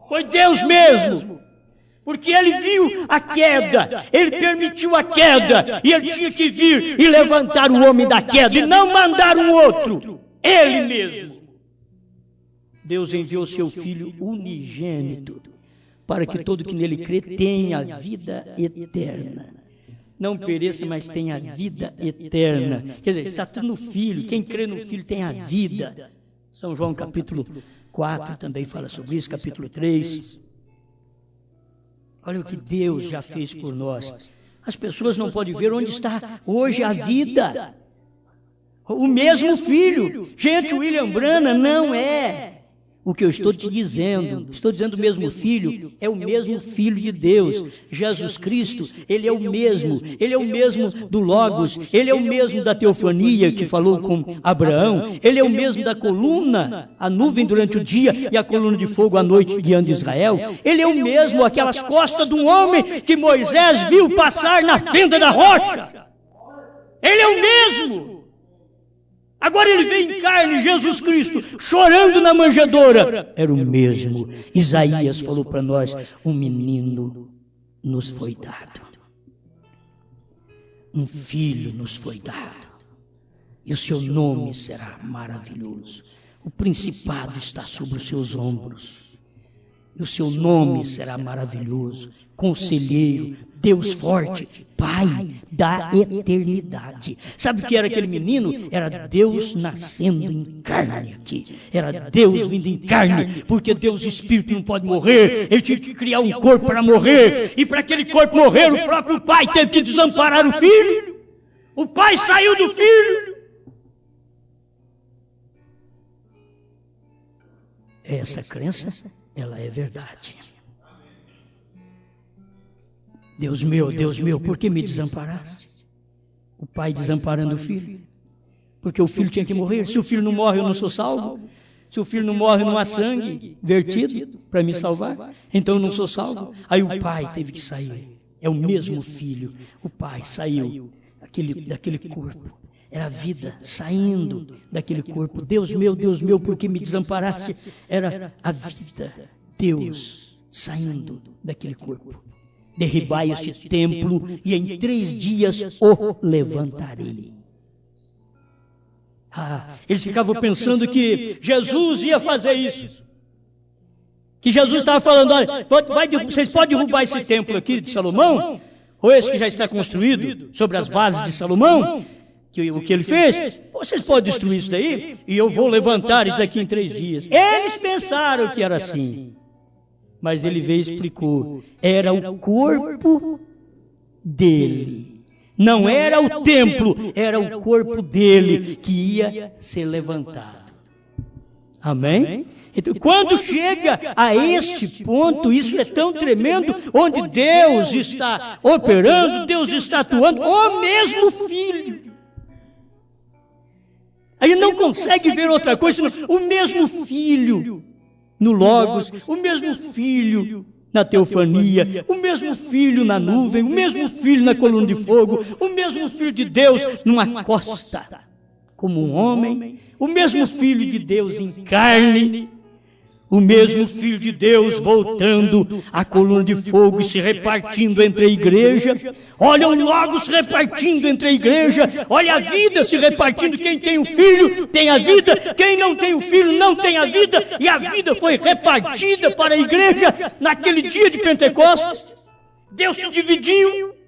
Foi Deus mesmo. Porque ele viu a queda, ele permitiu a queda, e ele tinha que vir e levantar o homem da queda, e não mandar um outro, ele mesmo. Deus enviou seu Filho unigênito, para que todo que nele crê tenha vida eterna. Não pereça, mas tenha a vida eterna. Quer dizer, está tudo no Filho. Quem crê no Filho tem a vida. São João capítulo 4 também fala sobre isso, capítulo 3. Olha o que Deus já fez por nós. As pessoas não podem ver onde está hoje a vida. O mesmo Filho. Gente, o William Branham não é o que eu estou te dizendo. Estou dizendo o mesmo Filho, é o mesmo Filho de Deus. Jesus Cristo, ele é o mesmo. Ele é o mesmo do Logos. Ele é o mesmo da teofania que falou com Abraão. Ele é o mesmo da coluna, a nuvem durante o dia e a coluna de fogo à noite guiando Israel. Ele é o mesmo, aquelas costas de um homem que Moisés viu passar na fenda da rocha. Ele é o mesmo. Agora ele veio em carne, Jesus Cristo, chorando na manjedoura. Era o mesmo. Isaías falou para nós, um menino nos foi dado. Um filho nos foi dado. E o seu nome será maravilhoso. o principado está sobre os seus ombros. E o seu nome será maravilhoso, Conselheiro, Deus forte, Pai da eternidade. Sabe o que era aquele menino? Era Deus nascendo em carne aqui. Era Deus vindo em carne, porque Deus Espírito não pode morrer. Ele tinha que criar um corpo para morrer. E para aquele corpo morrer, o próprio Pai teve que desamparar o Filho. O Pai saiu do Filho. Essa crença, ela é verdade. Deus meu, por que me desamparaste? O pai desamparando o filho. Porque o filho tinha que morrer. Se o filho não morre, eu não sou salvo. Se o filho não morre, não há sangue vertido para me salvar. Então eu não sou salvo. Aí o pai teve que sair. É o mesmo filho. O pai saiu daquele corpo. Era a vida saindo daquele corpo. Deus meu, por que me desamparaste? Era a vida. Deus saindo daquele corpo. Derribai este templo e em 3 dias o levantarei. Eles ficavam pensando que Jesus ia fazer isso. Que Jesus estava falando, olha, vocês podem derrubar esse templo aqui de Salomão? Ou esse que já está construído sobre as bases de Salomão? O que ele fez? Vocês podem destruir isso daí? E eu vou levantar isso aqui em 3 dias. Eles pensaram que era assim. Mas ele veio e explicou. Era o corpo dele. Não era o templo, era o corpo dele que ia ser levantado. Amém? Então, quando chega a este ponto, isso é tão tremendo, onde Deus está operando, Deus está atuando, o mesmo Filho. Aí não consegue ver outra coisa, senão o mesmo Filho no Logos, o mesmo Filho na teofania, o mesmo Filho na nuvem, o mesmo Filho na coluna de fogo, o mesmo Filho de Deus numa costa, como um homem, o mesmo Filho de Deus em carne, o mesmo Filho de Deus voltando à coluna de fogo e se repartindo entre a igreja. Olha o Logos se repartindo entre a igreja. Olha a vida se repartindo. Quem tem o Filho tem a vida. Quem não tem o Filho não tem a vida. E a vida foi repartida para a igreja naquele dia de Pentecostes. Deus se dividiu.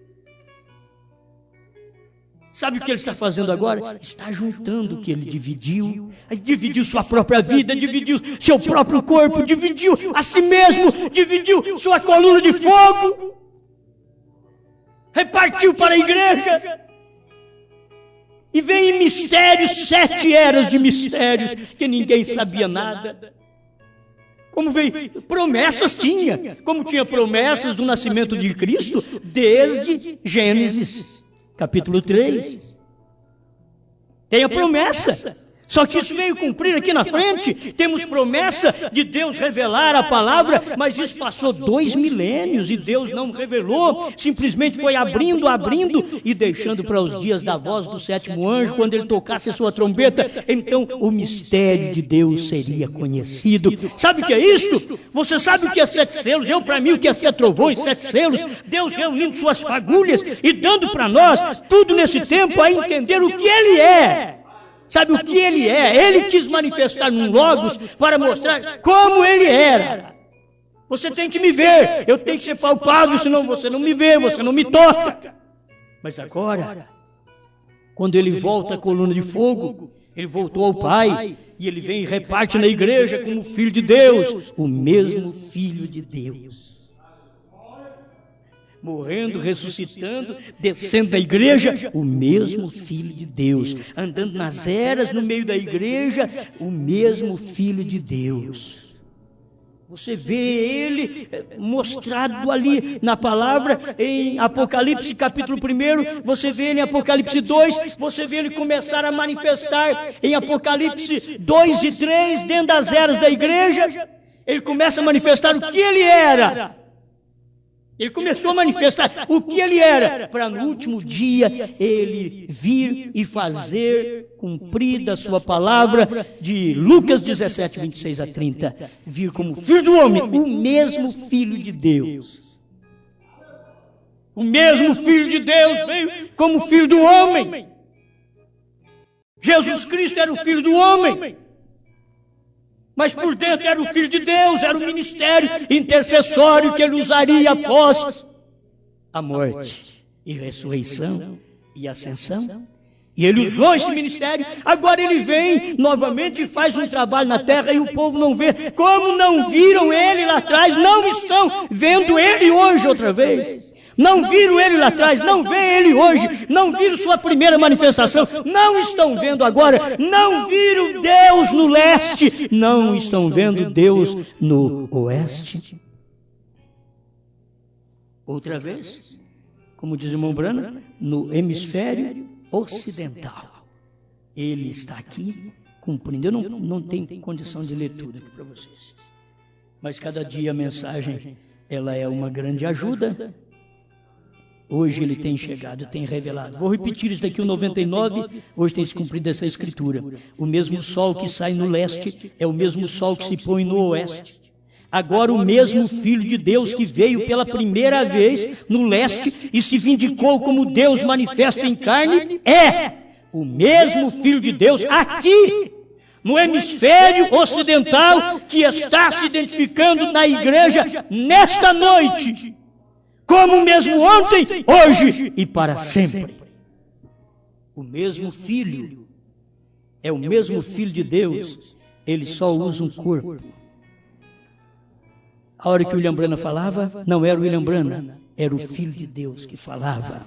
Sabe o que ele está fazendo agora? Está juntando o que ele dividiu. Dividiu sua própria vida, dividiu seu próprio corpo, dividiu a si mesmo, dividiu sua coluna de fogo. Repartiu para a igreja. E vem em mistérios, 7 eras de mistérios, que ninguém sabia nada. Como veio, promessas tinha. Como tinha promessas do nascimento de Cristo, desde Gênesis. Capítulo 3. Tem a promessa. Só que isso veio cumprir aqui na frente. Temos promessa de Deus revelar a palavra, mas isso passou 2 milênios e Deus não revelou. Simplesmente foi abrindo e deixando para os dias da voz do 7º anjo, quando ele tocasse a sua trombeta. Então o mistério de Deus seria conhecido. Sabe o que é isto? Você sabe o que é 7 selos? Para mim o que é 7 trovões, 7 selos? Deus reunindo suas fagulhas e dando para nós tudo nesse tempo a entender o que Ele é. Sabe o que Ele é? Ele quis manifestar num Logos para mostrar como Ele era. Você tem que me ver, eu tenho que ser palpável, senão você não me vê, você não me toca. Mas agora, quando Ele volta à coluna de fogo, Ele voltou ao Pai, e Ele vem e reparte na igreja como Filho de Deus, o mesmo Filho de Deus. Morrendo, ressuscitando, descendo da igreja, o mesmo Filho de Deus. Andando nas eras no meio da igreja, o mesmo Filho de Deus. Você vê Ele mostrado ali na palavra, em Apocalipse capítulo 1, você vê Ele em Apocalipse 2, você vê Ele começar a manifestar em Apocalipse 2 e 3, dentro das eras da igreja. Ele começa a manifestar o que Ele era. Ele começou a manifestar o que Ele era, para no último dia Ele vir e fazer cumprida a sua palavra de Lucas 17, 26 a 30. Vir como Filho do homem, o mesmo Filho de Deus. O mesmo Filho de Deus veio como Filho do homem. Jesus Cristo era o Filho do homem. Mas por dentro era o Filho de Deus, era o ministério intercessório que ele usaria após a morte e ressurreição e ascensão. E ele usou esse ministério, agora ele vem novamente e faz um trabalho na terra e o povo não vê. Como não viram ele lá atrás, não estão vendo ele hoje outra vez. Não viram ele lá atrás, não vê ele hoje, não viram sua primeira manifestação, não estão vendo agora, não viram Deus no leste, não estão vendo Deus no oeste. Outra vez, como diz o irmão Branham, no hemisfério ocidental. Ele está aqui cumprindo. Eu não tenho condição de ler tudo aqui para vocês. Mas cada dia a mensagem, ela é uma grande ajuda. Hoje ele tem chegado, tem revelado. Vou repetir isso daqui, o 99, hoje tem se cumprido essa escritura. O mesmo sol que sai no leste é o mesmo sol que se põe no oeste. Agora o mesmo Filho de Deus que veio pela primeira vez no leste e se vindicou como Deus manifesto em carne, é o mesmo Filho de Deus aqui, no hemisfério ocidental, que está se identificando na igreja nesta noite, como mesmo ontem, hoje e para sempre. O mesmo Filho, é o mesmo Filho de Deus, ele só usa um corpo. A hora que o William Branham falava, não era o William Branham, era o Filho de Deus que falava.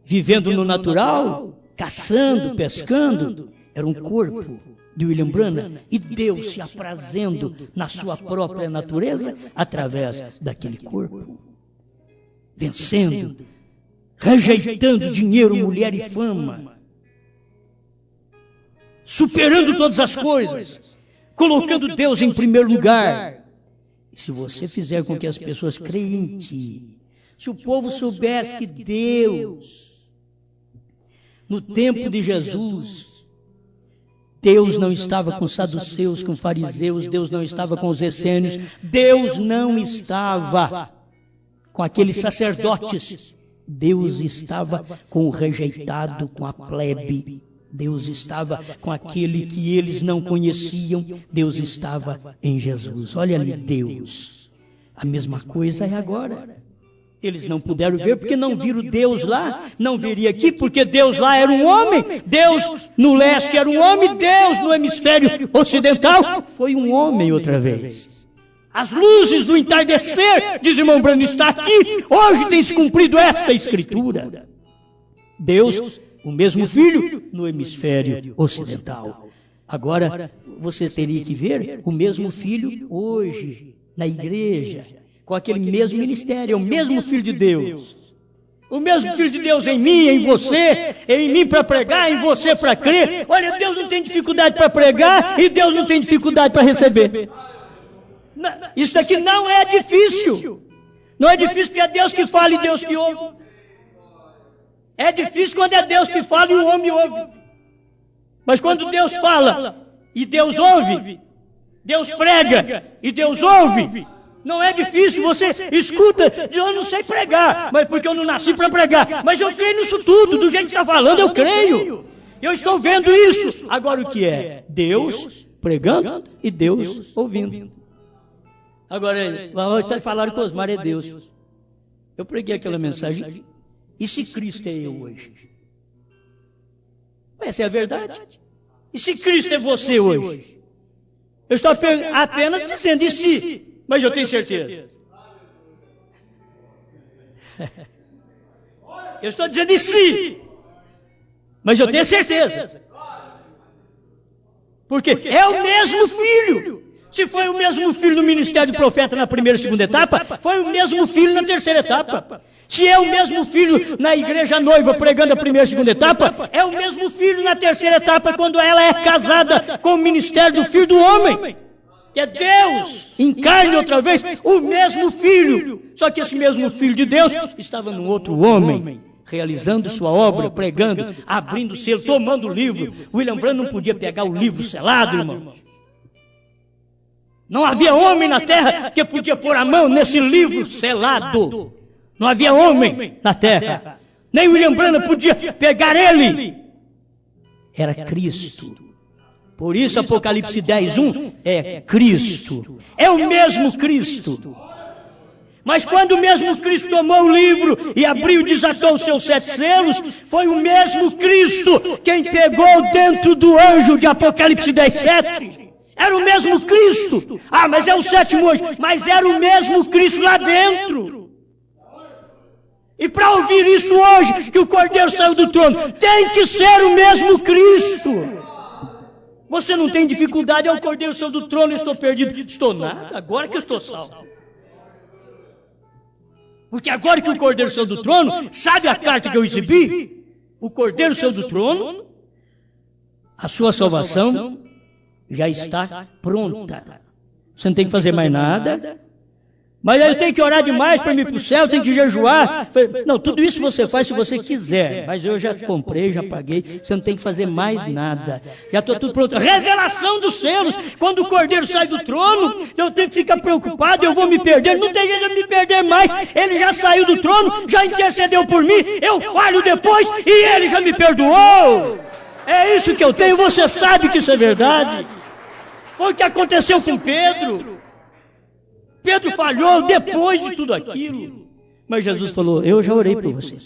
Vivendo no natural, caçando, pescando, era um corpo de William Branham, e Deus se aprazendo na sua própria natureza através daquele corpo. Vencendo, rejeitando dinheiro, mulher e fama, superando todas as coisas, colocando Deus em primeiro lugar. E se você fizer com que as pessoas creiam em ti, se o povo soubesse que Deus, no tempo de Jesus, Deus não estava com os saduceus, com os fariseus, Deus não estava com os essênios, Deus não estava com aqueles sacerdotes, Deus estava com o rejeitado, com a plebe, Deus estava com aquele que eles não conheciam, Deus estava em Jesus. Olha ali, Deus. A mesma coisa é agora. Eles não puderam ver porque não viram Deus lá, não veria aqui porque Deus lá era um homem, Deus no leste era um homem, Deus no hemisfério ocidental foi um homem outra vez. As luzes do entardecer, diz o irmão Branham, está aqui, hoje tem se cumprido esta escritura. Deus, o mesmo Filho, no hemisfério ocidental. Agora, você teria que ver o mesmo Filho hoje, na igreja, com aquele mesmo ministério, é o mesmo Filho de Deus. O mesmo Filho de Deus em mim, em você, em mim para pregar, em você para crer. Olha, Deus não tem dificuldade para pregar e Deus não tem dificuldade para receber. Isso daqui não é difícil. Não é difícil porque é Deus que fala e Deus que ouve. É difícil quando é Deus que fala e o homem ouve. Mas quando Deus fala e Deus ouve, Deus prega e Deus ouve, não é difícil, você escuta, eu não sei pregar, mas porque eu não nasci para pregar, mas eu creio nisso tudo, do jeito que está falando, eu creio. Eu estou vendo isso. Agora o que é? Deus pregando e Deus ouvindo. Agora, falaram que Osmar é Deus. Eu preguei aquela mensagem. E se Cristo é eu hoje? Essa é a verdade. E se Cristo é você hoje? Eu estou apenas dizendo e se, mas eu tenho certeza. Eu estou dizendo e se, mas eu tenho certeza. Porque é o mesmo Filho. Se foi o mesmo Filho no ministério do profeta na primeira e segunda etapa, foi o mesmo Filho na terceira etapa. Se é o mesmo Filho na igreja noiva pregando a primeira e segunda etapa, é o mesmo Filho na terceira etapa quando ela é casada com o ministério do Filho do homem. Que é Deus em carne outra vez, o mesmo Filho. Só que esse mesmo Filho de Deus estava num outro homem, realizando sua obra, pregando, abrindo o selo, tomando o livro. William Branham não podia pegar o livro selado, irmão. Não havia homem na terra que podia pôr a mão nesse livro selado. Não havia homem na terra. Nem William Branham podia pegar ele. Era Cristo. Por isso Apocalipse 10:1 é Cristo. É o mesmo Cristo. Mas quando o mesmo Cristo tomou o livro e abriu e desatou os seus 7 selos, foi o mesmo Cristo quem pegou dentro do anjo de Apocalipse 10:7. Era o mesmo Cristo. Ah, mas é o 7º anjo. Mas era o mesmo Cristo lá dentro. E para ouvir isso hoje, que o Cordeiro saiu do trono, tem que ser o mesmo Cristo. Você não tem dificuldade, é o Cordeiro saiu do trono, eu estou perdido. Estou nada, agora que eu estou salvo. Porque agora que o Cordeiro saiu do trono, sabe a carta que eu recebi? O Cordeiro saiu do trono, a sua salvação já está pronta. Você não tem que fazer mais nada. Mas aí eu tenho que orar demais para ir para o céu, tenho que jejuar. Não, tudo isso você faz se você quiser. Mas eu já comprei, já paguei. Você não tem que fazer mais nada. Já estou tudo pronto. Revelação dos selos. Quando o Cordeiro sai do trono, eu tenho que ficar preocupado, eu vou me perder. Não tem jeito de me perder mais. Ele já saiu do trono, já intercedeu por mim. Eu falho depois e ele já me perdoou. É isso que eu tenho. Você sabe que isso é verdade. Foi o que aconteceu com Pedro. Pedro falhou depois de tudo aquilo. Mas Jesus falou, eu já orei por você.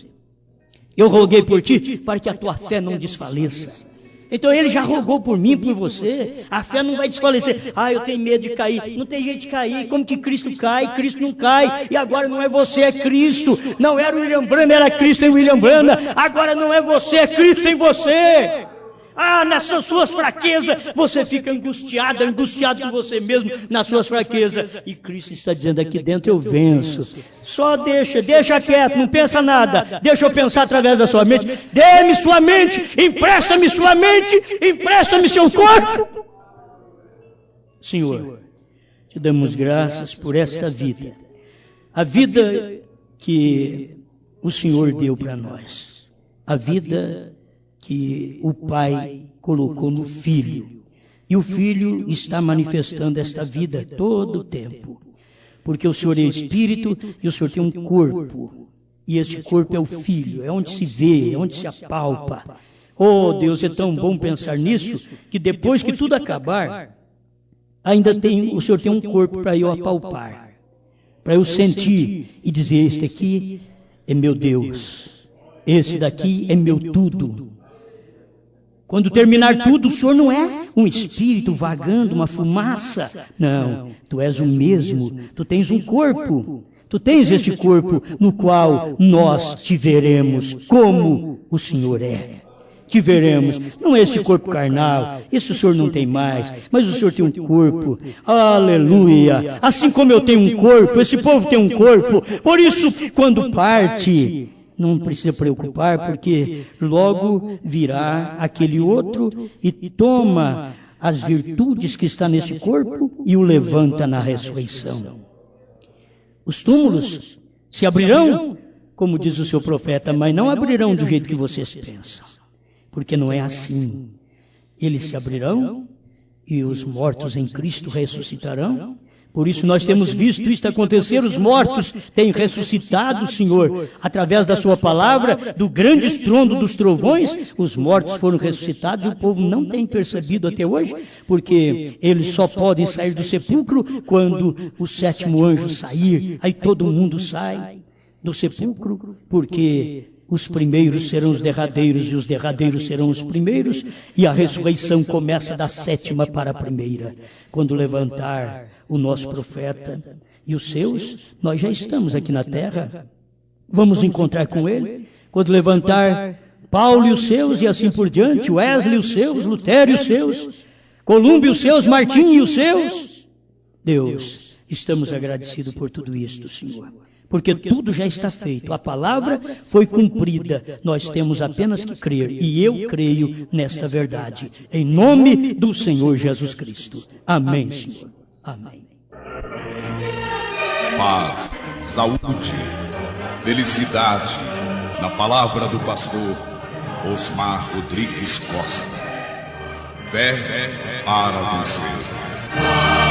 Eu roguei por ti para que a tua fé não desfaleça. Então ele já rogou por mim e por você. A fé não vai desfalecer. Ah, eu tenho medo de cair. Não tem jeito de cair. Como que Cristo cai? Cristo não cai. E agora não é você, é Cristo. Não era o William Branham, era Cristo em William Branham. Agora não é você, é Cristo em você. Ah, nessas suas fraquezas, você fica angustiado com você mesmo, nas suas fraquezas. E Cristo está dizendo aqui dentro, eu venço. Só deixa quieto, não pensa nada. Deixa eu pensar através da sua mente. Dê-me sua mente, empresta-me sua mente, empresta-me seu corpo. Senhor, te damos graças por esta vida. A vida que o Senhor deu para nós. A vida que o Pai colocou no Filho. E o Filho está manifestando esta vida todo o tempo. Porque o Senhor é Espírito e o Senhor tem um corpo. E esse corpo é o Filho, é onde se vê, é onde se apalpa. Oh Deus, é tão bom pensar nisso, que depois que tudo acabar, ainda o Senhor tem um corpo para eu apalpar. Para eu sentir e dizer, este aqui é meu Deus. Esse daqui é meu tudo. Quando terminar tudo, o Senhor não é um espírito vagando, uma fumaça. Não, tu és o mesmo, tu tens um corpo. Tu tens este corpo no qual nós te veremos como o Senhor é. Te veremos, não é esse corpo carnal, isso o Senhor não tem mais, mas o Senhor tem um corpo. Aleluia! Assim como eu tenho um corpo, esse povo tem um corpo. Por isso, quando parte, não precisa preocupar, porque logo virá aquele outro e toma as virtudes que está nesse corpo e o levanta na ressurreição. Os túmulos se abrirão, como diz o seu profeta, mas não abrirão do jeito que vocês pensam, porque não é assim. Eles se abrirão e os mortos em Cristo ressuscitarão. Por isso nós temos visto isto acontecer, os mortos têm ressuscitado, Senhor, através da sua palavra, do grande estrondo dos trovões, os mortos foram ressuscitados e o povo não tem percebido até hoje, porque eles só podem sair do sepulcro quando o 7º anjo sair, aí todo mundo sai do sepulcro, porque os primeiros serão os derradeiros e os derradeiros serão os primeiros, e a ressurreição começa da 7ª para a 1ª. Quando levantar o nosso profeta e os seus, nós já estamos aqui na terra, vamos encontrar com ele. Quando levantar Paulo e os seus, e assim por diante, Wesley e os seus, Lutero e os seus, Columba e os seus, Martim e os seus. Deus, estamos agradecidos por tudo isto, Senhor. Porque tudo já está feito, a palavra foi cumprida, nós temos apenas que crer, e eu creio nesta verdade, em nome do Senhor Jesus Cristo. Amém, Senhor. Amém. Paz, saúde, felicidade, na palavra do pastor Osmar Rodrigues Costa. Fé para vencer.